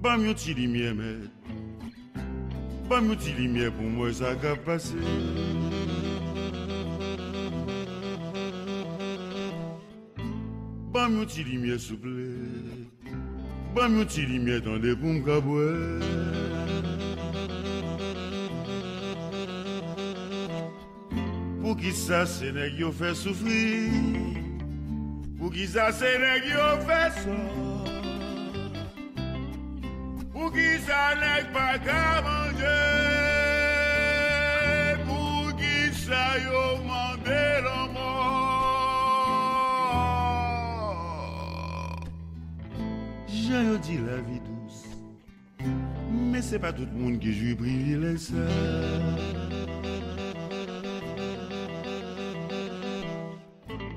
Bam yon ti lumière, mais bam yon ti lumière pour moi, ça va passer. Bam yon ti lumière, s'il vous plaît. Bam yon ti lumière dans les pour m'kaboué. Pour qui ça, c'est nèg yo fait souffrir. Pour qui ça, c'est nèg yo fait ça. Pour qui ça n'est pas qu'à manger, pour qui ça yo mande la mort. J'ai dit la vie douce, mais c'est pas tout le monde qui joue privilège ça.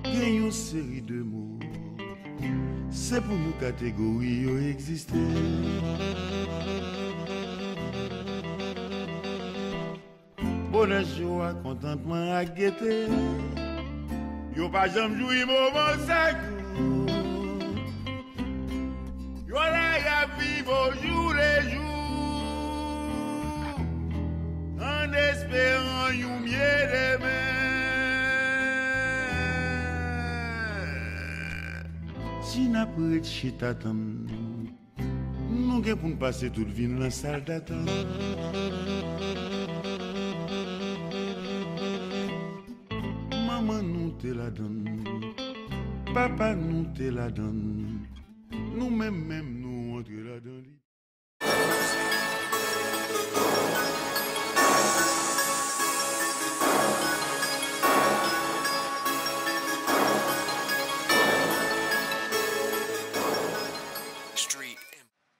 Il y a une série de mots, c'est pour nous catégories yo exister. Bonheur, joie, contentement à gaieté. Yo pas jamais joué moment sec. Yo là y vivre au jour les jours. En espérant you mieux demain. Si n'a pas de chita attendre, nous gen pour passer toute vie dans la salle d'attente. Maman nous te la donne, papa nous te la donne, nous-mêmes nous on te la donne.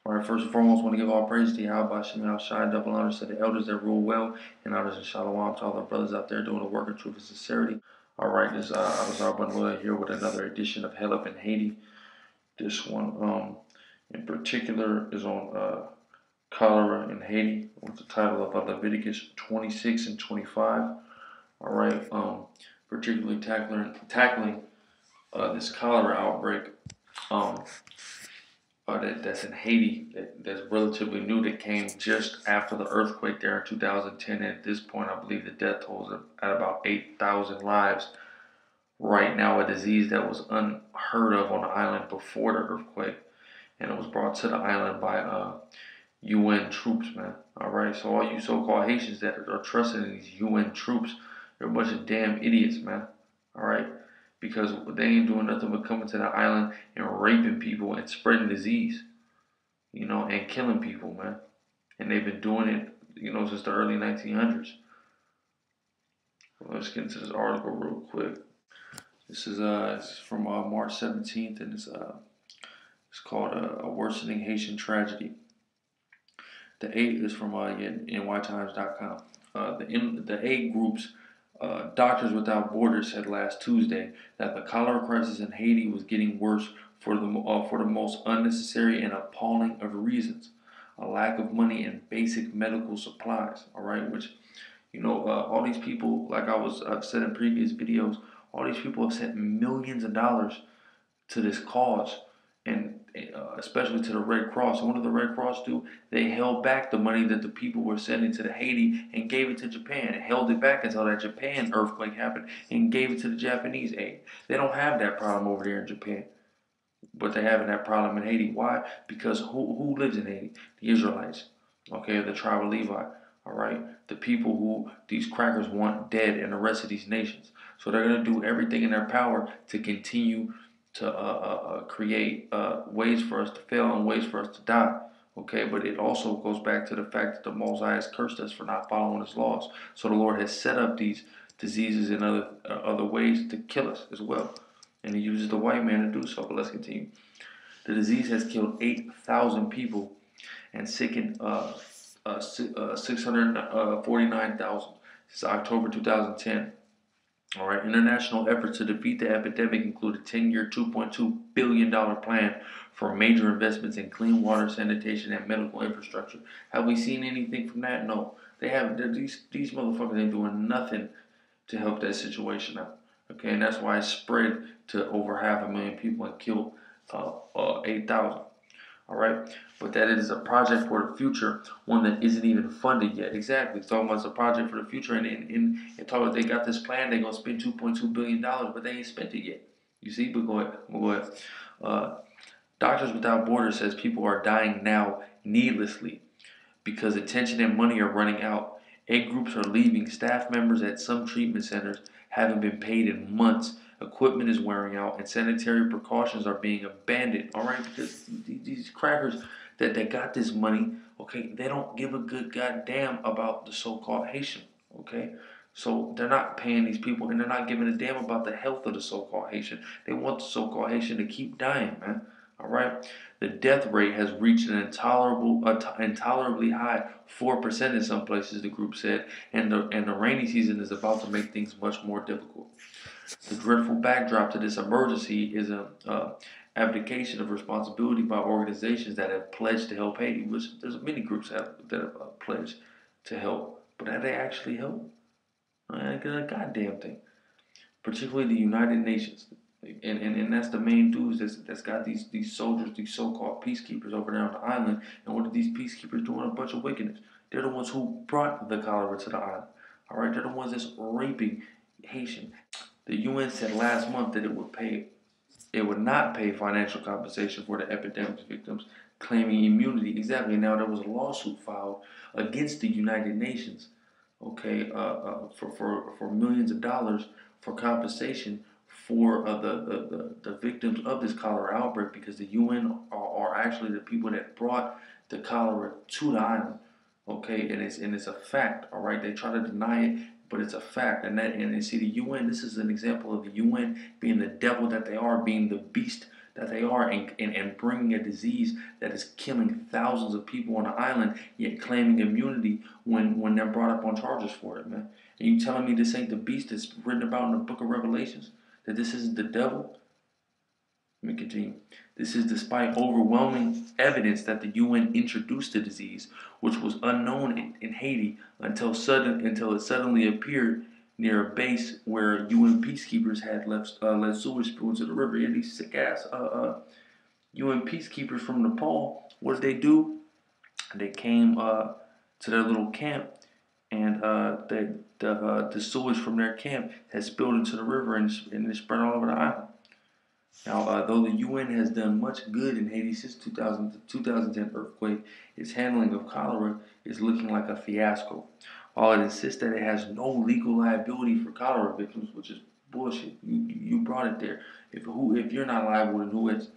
All right, first and foremost, I want to give all praise to Yahweh, Shem Shai, double honors to the elders that rule well, and honors and shalom to all the brothers out there doing the work of truth and sincerity. All right, this Abazar Banwilla here with another edition of Hell Up in Haiti. This one, in particular, is on cholera in Haiti, with the title of Leviticus 26 and 25. All right, particularly tackling this cholera outbreak. That's in Haiti, that's relatively new, that came just after the earthquake there in 2010. And at this point, I believe the death toll is at about 8,000 lives right now, a disease that was unheard of on the island before the earthquake. And it was brought to the island by UN troops, man. All right, so all you so-called Haitians that are trusting in these UN troops, they're a bunch of damn idiots, man. All right. Because they ain't doing nothing but coming to the island and raping people and spreading disease, you know, and killing people, man. And they've been doing it, you know, since the early 1900s. Well, let's get into this article real quick. This is it's from March 17th, and it's called A Worsening Haitian Tragedy. The aid is from nytimes.com. The aid groups Doctors Without Borders said last Tuesday that the cholera crisis in Haiti was getting worse for the most unnecessary and appalling of reasons: a lack of money and basic medical supplies. All right, which, you know, all these people, like I've said in previous videos, all these people have sent millions of dollars to this cause, and especially to the Red Cross. And what did the Red Cross do? They held back the money that the people were sending to the Haiti and gave it to Japan, and held it back until that Japan earthquake happened and gave it to the Japanese aid. They don't have that problem over there in Japan, but they're having that problem in Haiti. Why? Because who lives in Haiti? The Israelites, okay, the tribe of Levi. All right, the people who these crackers want dead in the rest of these nations. So they're going to do everything in their power to continue to create ways for us to fail and ways for us to die. Okay, but it also goes back to the fact that the Most High has cursed us for not following His laws. So the Lord has set up these diseases and other ways to kill us as well, and He uses the white man to do so. But let's continue. The disease has killed 8,000 people and sickened 649,000 since October 2010. All right, international efforts to defeat the epidemic include a 10-year, $2.2 billion plan for major investments in clean water, sanitation, and medical infrastructure. Have we seen anything from that? No. They haven't. These motherfuckers ain't doing nothing to help that situation out. Okay, and that's why it spread to over 500,000 people and killed 8,000. All All right, but that it is a project for the future, one that isn't even funded yet. Exactly, it's talking about it's a project for the future, and talking about they got this plan, they're gonna spend $2.2 billion, but they ain't spent it yet. You see, but go ahead, we'll go ahead. Doctors Without Borders says people are dying now needlessly because attention and money are running out. Aid groups are leaving. Staff members at some treatment centers haven't been paid in months. Equipment is wearing out, and sanitary precautions are being abandoned. All right, because these crackers that got this money, okay, they don't give a good goddamn about the so-called Haitian. Okay, so they're not paying these people, and they're not giving a damn about the health of the so-called Haitian. They want the so-called Haitian to keep dying, man. All right. The death rate has reached an intolerably high 4% in some places, the group said, and the rainy season is about to make things much more difficult. The dreadful backdrop to this emergency is an abdication of responsibility by organizations that have pledged to help Haiti, which there's many groups that have pledged to help, but have they actually helped? A goddamn thing. Particularly the United Nations. And that's the main dudes that's got these soldiers, these so-called peacekeepers over there on the island. And what are these peacekeepers doing? A bunch of wickedness. They're the ones who brought the cholera to the island. All right, they're the ones that's raping Haitian. The UN said last month that it would not pay financial compensation for the epidemic's victims, claiming immunity. Exactly. Now there was a lawsuit filed against the United Nations, okay, for millions of dollars for compensation for the victims of this cholera outbreak, because the UN are actually the people that brought the cholera to the island. Okay, and it's a fact. All right, they try to deny it, but it's a fact. And see, the UN. This is an example of the UN being the devil that they are, being the beast that they are, and bringing a disease that is killing thousands of people on the island, yet claiming immunity when they're brought up on charges for it, man. And you telling me this ain't the beast that's written about in the book of Revelations? That this isn't the devil? Let me continue. This is despite overwhelming evidence that the UN introduced the disease, which was unknown in Haiti until it suddenly appeared near a base where UN peacekeepers had let sewage spill into the river. Yeah, these sick ass UN peacekeepers from Nepal. What did they do? They came to their little camp, and the sewage from their camp has spilled into the river, and it spread all over the island. Now, though the UN has done much good in Haiti since the 2010 earthquake, its handling of cholera is looking like a fiasco. While it insists that it has no legal liability for cholera victims, which is bullshit. You brought it there. If you're not liable, then who is?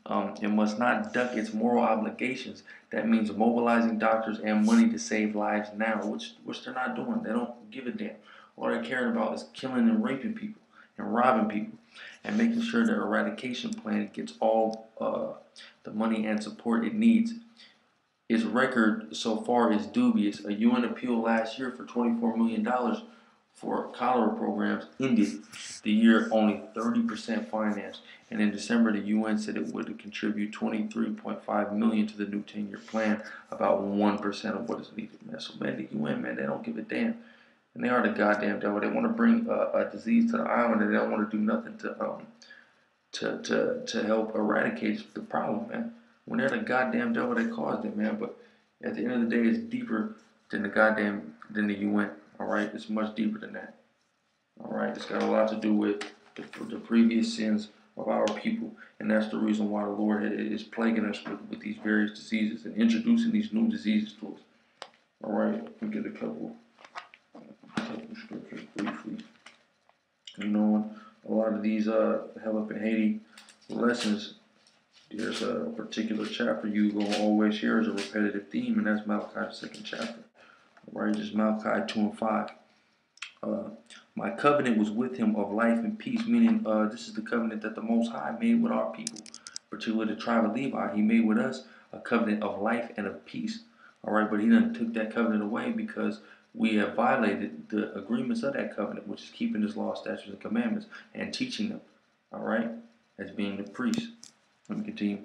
It must not duck its moral obligations. That means mobilizing doctors and money to save lives now, which they're not doing. They don't give a damn. All they're caring about is killing and raping people and robbing people, and making sure their eradication plan gets all the money and support it needs. Its record so far is dubious. A UN appeal last year for $24 million for cholera programs ended the year only 30% financed. And in December, the UN said it would contribute $23.5 million to the new 10-year plan, about 1% of what is needed, man. So, man, the UN, man, they don't give a damn. And they are the goddamn devil. They want to bring a disease to the island, and they don't want to do nothing to help eradicate the problem, man. When they're the goddamn devil, they caused it, man. But at the end of the day, it's deeper than the UN. All right, it's much deeper than that. All right, it's got a lot to do with the previous sins of our people, and that's the reason why the Lord is plaguing us with these various diseases and introducing these new diseases to us. All right, let me get a couple scriptures briefly. You know, a lot of these Hell Up in Haiti lessons, there's a particular chapter you gonna always hear as a repetitive theme, and that's Malachi's 2nd chapter. All right, just Malachi 2 and 5. My covenant was with him of life and peace, meaning this is the covenant that the Most High made with our people, particularly the tribe of Levi. He made with us a covenant of life and of peace. All right, but he done took that covenant away because we have violated the agreements of that covenant, which is keeping his law, statutes, and commandments and teaching them. All right, as being the priest. Let me continue.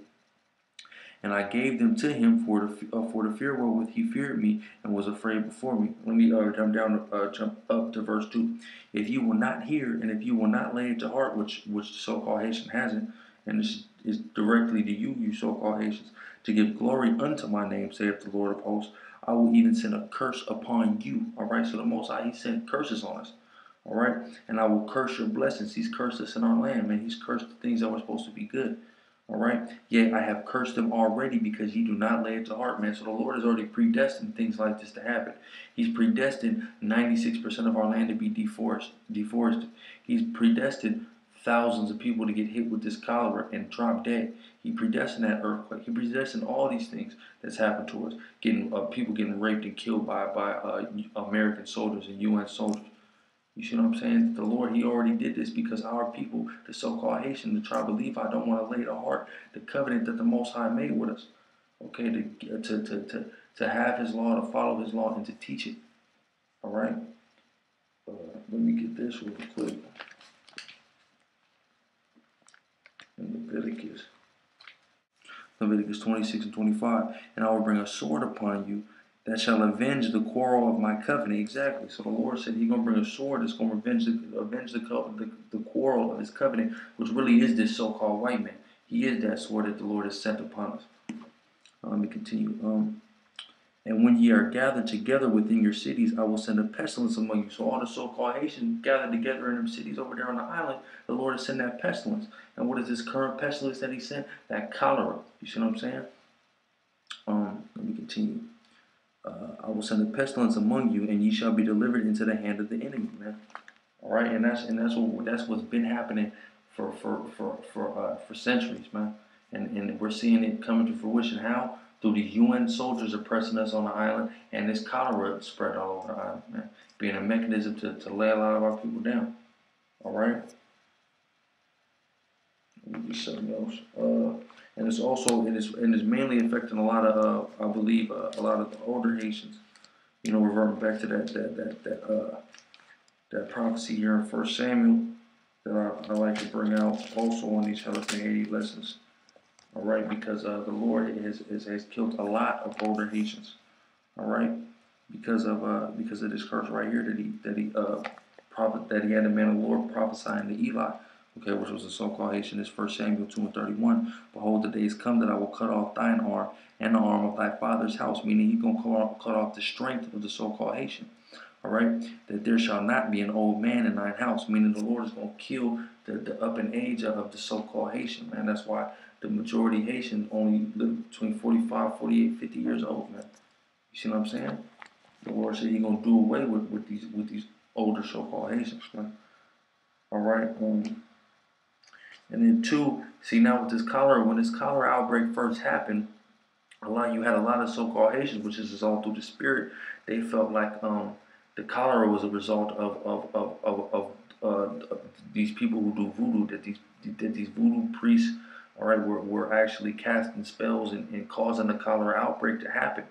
And I gave them to him for the fear wherewith he feared me and was afraid before me. Let me jump up to verse 2. If you will not hear, and if you will not lay it to heart, which the so-called Haitian hasn't, and this is directly to you so-called Haitians, to give glory unto my name, saith the Lord of hosts. I will even send a curse upon you. All right, so the Most High, He sent curses on us. All right, and I will curse your blessings. He's cursed us in our land, man. He's cursed the things that were supposed to be good. All right, yet I have cursed them already because ye do not lay it to heart, man. So the Lord has already predestined things like this to happen. He's predestined 96% of our land to be deforested. He's predestined thousands of people to get hit with this cholera and drop dead. He predestined that earthquake. He predestined all these things that's happened to us. People getting raped and killed by American soldiers and UN soldiers. You see what I'm saying? The Lord, He already did this because our people, the so-called Haitian, the tribe of Levi, don't want to lay to heart the covenant that the Most High made with us. Okay, to have His law, to follow His law, and to teach it. All right. Let me get this real quick. In Leviticus 26 and 25, and I will bring a sword upon you that shall avenge the quarrel of my covenant. Exactly. So the Lord said He's going to bring a sword that's going to avenge the quarrel of His covenant, which really is this so-called white man. He is that sword that the Lord has sent upon us. Let me continue. And when ye are gathered together within your cities, I will send a pestilence among you. So all the so-called Haitians gathered together in them cities over there on the island, the Lord has sent that pestilence. And what is this current pestilence that He sent? That cholera. You see what I'm saying? Let me continue. I will send a pestilence among you, and ye shall be delivered into the hand of the enemy, man. All right, and that's what's been happening for centuries, man. And we're seeing it coming to fruition. How? Through the UN soldiers oppressing us on the island, and this cholera spread all over the island, man. Being a mechanism to lay a lot of our people down. All right. Let me do something else. And it is mainly affecting a lot of I believe a lot of the older Haitians. You know, reverting back to that prophecy here in 1 Samuel that I like to bring out also on these Helican Haiti lessons. All right, because the Lord has killed a lot of older Haitians. All right, because of this curse right here that he had the man of the Lord prophesying to Eli. Okay, which was a so-called Haitian. This 1 Samuel 2 and 31. Behold, the days come that I will cut off thine arm and the arm of thy father's house. Meaning He's going to cut off the strength of the so-called Haitian. All right, that there shall not be an old man in thine house. Meaning the Lord is going to kill the up in age of the so-called Haitian, man. That's why the majority Haitians only live between 45, 48, 50 years old, man. You see what I'm saying? The Lord said He's going to do away with these older so-called Haitians, man. All right. And then two, see now with this cholera, when this cholera outbreak first happened, you had a lot of so-called Haitians, which is all through the spirit. They felt like the cholera was a result of these people who do voodoo, that these voodoo priests, all right, were actually casting spells and causing the cholera outbreak to happen.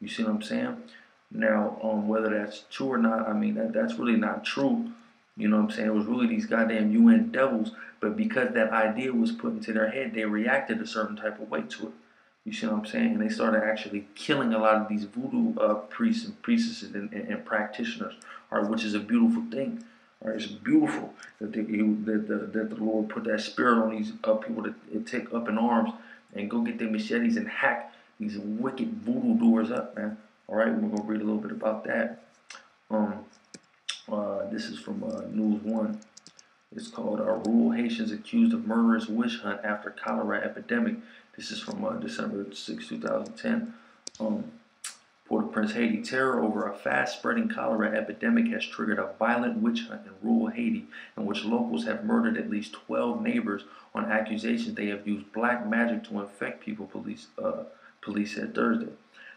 You see what I'm saying? Now, whether that's true or not, I mean that's really not true. You know what I'm saying? It was really these goddamn UN devils, but because that idea was put into their head, they reacted a certain type of way to it. You see what I'm saying? And they started actually killing a lot of these voodoo priests and priestesses and practitioners, all right, which is a beautiful thing. All right, it's beautiful that the Lord put that spirit on these people that take up in arms and go get their machetes and hack these wicked voodoo doers up, man. All right, we're gonna read a little bit about that. This is from News One. It's called Rural Haitians Accused of Murderous Witch Hunt After Cholera Epidemic. This is from December 6, 2010. Port-au-Prince, Haiti. Terror over a fast-spreading cholera epidemic has triggered a violent witch hunt in rural Haiti, in which locals have murdered at least 12 neighbors on accusations they have used black magic to infect people, police said Thursday.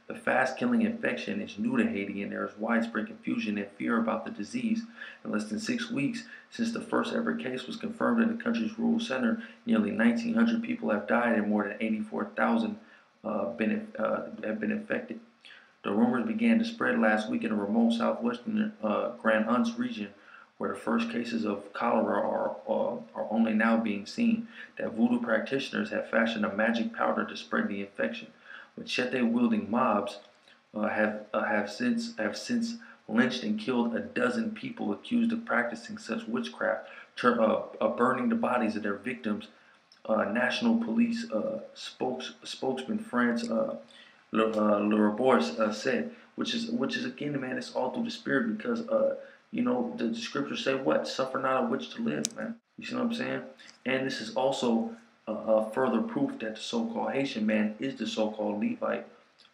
The fast-killing infection is new to Haiti, and there is widespread confusion and fear about the disease. In less than 6 weeks since the first ever case was confirmed in the country's rural center, nearly 1,900 people have died and more than 84,000 have been infected. The rumors began to spread last week in the remote southwestern Grand Anse region, where the first cases of cholera are only now being seen. That voodoo practitioners have fashioned a magic powder to spread the infection. Machete-wielding mobs have since lynched and killed a dozen people accused of practicing such witchcraft, burning the bodies of their victims National Police spokesman France Le said, which is again, man, it's all through the Spirit because you know the scriptures say what, suffer not a witch to live, man. You see what I'm saying? And this is also further proof that the so-called Haitian man is the so-called Levite.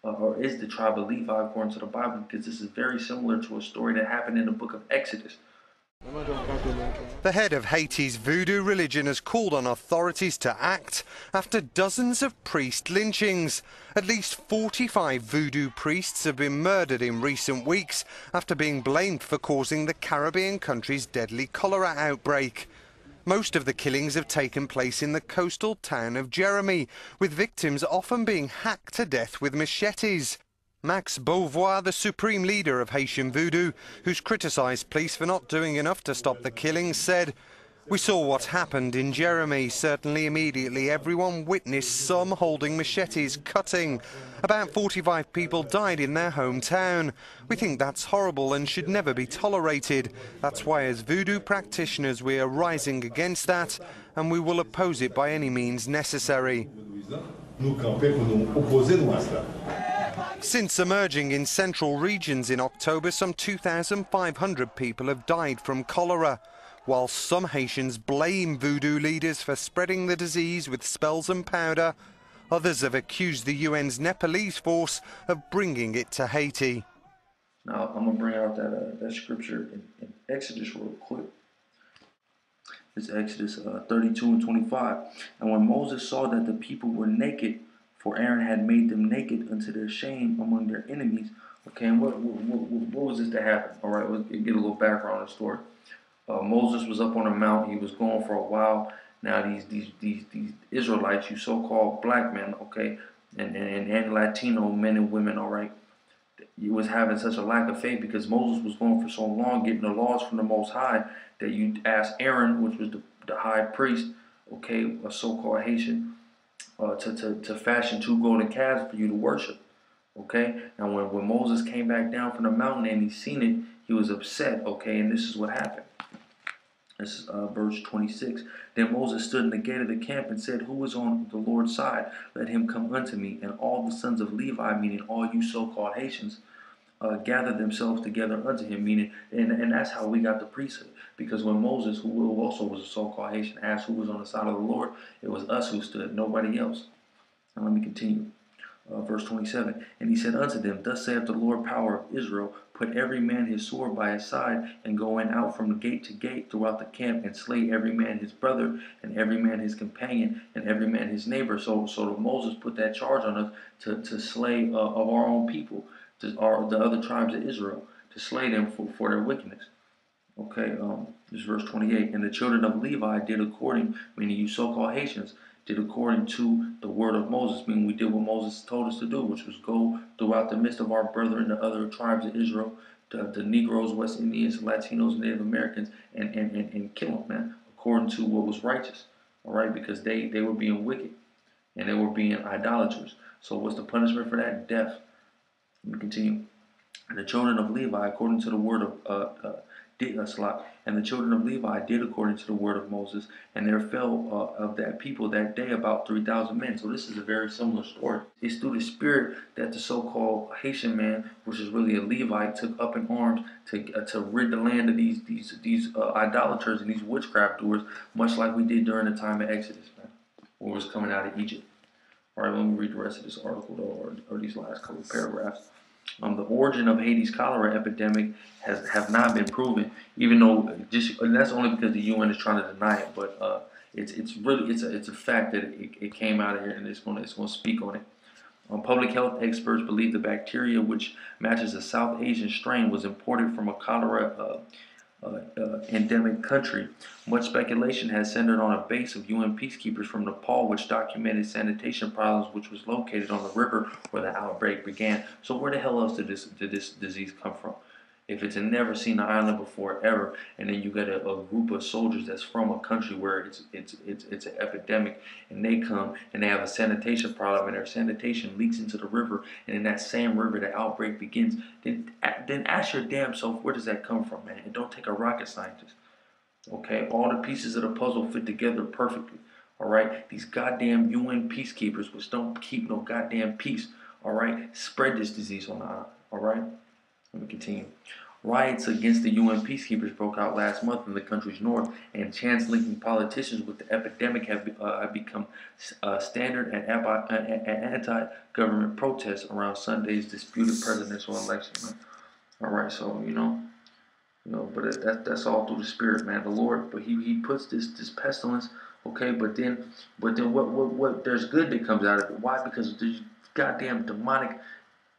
Or is the tribe of Levi according to the Bible, because this is very similar to a story that happened in the book of Exodus. The head of Haiti's voodoo religion has called on authorities to act after dozens of priest lynchings. At least 45 voodoo priests have been murdered in recent weeks after being blamed for causing the Caribbean country's deadly cholera outbreak. Most of the killings have taken place in the coastal town of Jeremy, with victims often being hacked to death with machetes. Max Beauvoir, the supreme leader of Haitian voodoo, who's criticised police for not doing enough to stop the killings, said, "We saw what happened in Jeremy. Certainly immediately everyone witnessed some holding machetes cutting. About 45 people died in their hometown. We think that's horrible and should never be tolerated. That's why as voodoo practitioners we are rising against that, and we will oppose it by any means necessary." Since emerging in central regions in October, some 2,500 people have died from cholera. While some Haitians blame voodoo leaders for spreading the disease with spells and powder, others have accused the UN's Nepalese force of bringing it to Haiti. Now, I'm going to bring out that scripture in Exodus real quick. It's Exodus 32 and 25. And when Moses saw that the people were naked, for Aaron had made them naked unto their shame among their enemies. Okay, and what was this to happen? All right, let's get a little background on the story. Moses was up on a mountain. He was going for a while. Now these Israelites, you so-called black men, okay, and Latino men and women, all right, you was having such a lack of faith because Moses was going for so long getting the laws from the Most High that you asked Aaron, which was the high priest, okay, a so-called Haitian, to fashion 2 golden calves for you to worship. Okay, and when Moses came back down from the mountain and he seen it, he was upset. Okay, and this is what happened. This is verse 26. Then Moses stood in the gate of the camp and said, "Who is on the Lord's side? Let him come unto me." And all the sons of Levi, meaning all you so-called Haitians, gathered themselves together unto him, meaning, and that's how we got the priesthood. Because when Moses, who also was a so-called Haitian, asked who was on the side of the Lord, it was us who stood, nobody else. Now let me continue. Verse 27, and he said unto them, "Thus saith the Lord power of Israel, put every man his sword by his side, and go in out from gate to gate throughout the camp, and slay every man his brother, and every man his companion, and every man his neighbor." So Moses put that charge on us to slay of our own people, the other tribes of Israel, to slay them for their wickedness. Okay, this is verse 28. And the children of Levi did according, meaning you so-called Haitians, did according to the word of Moses, meaning we did what Moses told us to do, which was go throughout the midst of our brethren, the other tribes of Israel, the Negroes, West Indians, Latinos, Native Americans, and kill them, man, according to what was righteous, all right, because they were being wicked, and they were being idolaters. So what's the punishment for that? Death. Let me continue. And the children of Levi, according to the word of and the children of Levi did according to the word of Moses, and there fell of that people that day about 3,000 men. So this is a very similar story. It's through the Spirit that the so-called Haitian man, which is really a Levite, took up in arms to rid the land of these idolaters and these witchcraft doers, much like we did during the time of Exodus, man, when we was coming out of Egypt. All right, let me read the rest of this article, though, or these last couple of paragraphs. The origin of Haiti's cholera epidemic have not been proven, even though and that's only because the UN is trying to deny it. But it's really a fact that it came out of here, and it's going to speak on it. Public health experts believe the bacteria, which matches a South Asian strain, was imported from a cholera endemic country. Much speculation has centered on a base of UN peacekeepers from Nepal, which documented sanitation problems, which was located on the river where the outbreak began. So where the hell else did this disease come from? If it's never seen an island before ever, and then you get a group of soldiers that's from a country where it's an epidemic, and they come and they have a sanitation problem, and their sanitation leaks into the river, and in that same river the outbreak begins, then ask your damn self, where does that come from, man? It don't take a rocket scientist. Okay, all the pieces of the puzzle fit together perfectly. All right, these goddamn UN peacekeepers, which don't keep no goddamn peace. All right, spread this disease on the island. All right, let me continue. Riots against the UN peacekeepers broke out last month in the country's north, and chance linking politicians with the epidemic have become standard at anti-government protests around Sunday's disputed presidential election. Man. All right, so but that's all through the Spirit, man. The Lord, but He puts this pestilence, okay. But then what? There's good that comes out of it. Why? Because these goddamn demonic,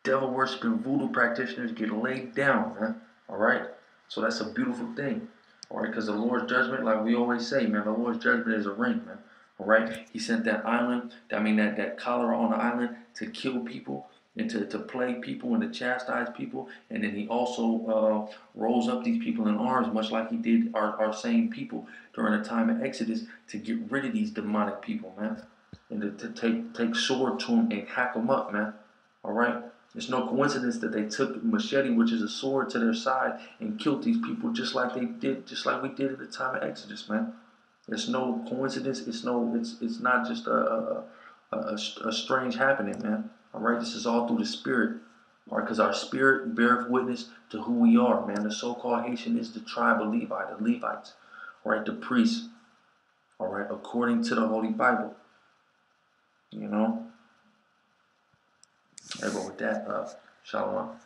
devil worshiping voodoo practitioners get laid down, man. All right. So that's a beautiful thing. All right, because the Lord's judgment, like we always say, man, the Lord's judgment is a ring, man. All right. He sent that island, that cholera on the island to kill people and to plague people and to chastise people, and then he also rose up these people in arms, much like he did our same people during the time of Exodus, to get rid of these demonic people, man, and to take sword to them and hack them up, man. All right, it's no coincidence that they took machete, which is a sword, to their side and killed these people just like we did at the time of Exodus, man. It's no coincidence. It's not just a strange happening, man. All right, this is all through the Spirit. All right, because our spirit beareth witness to who we are, man. The so-called Haitian is the tribe of Levi, the Levites. All right, the priests. All right, according to the Holy Bible. You know. Hey, but with that, shalom.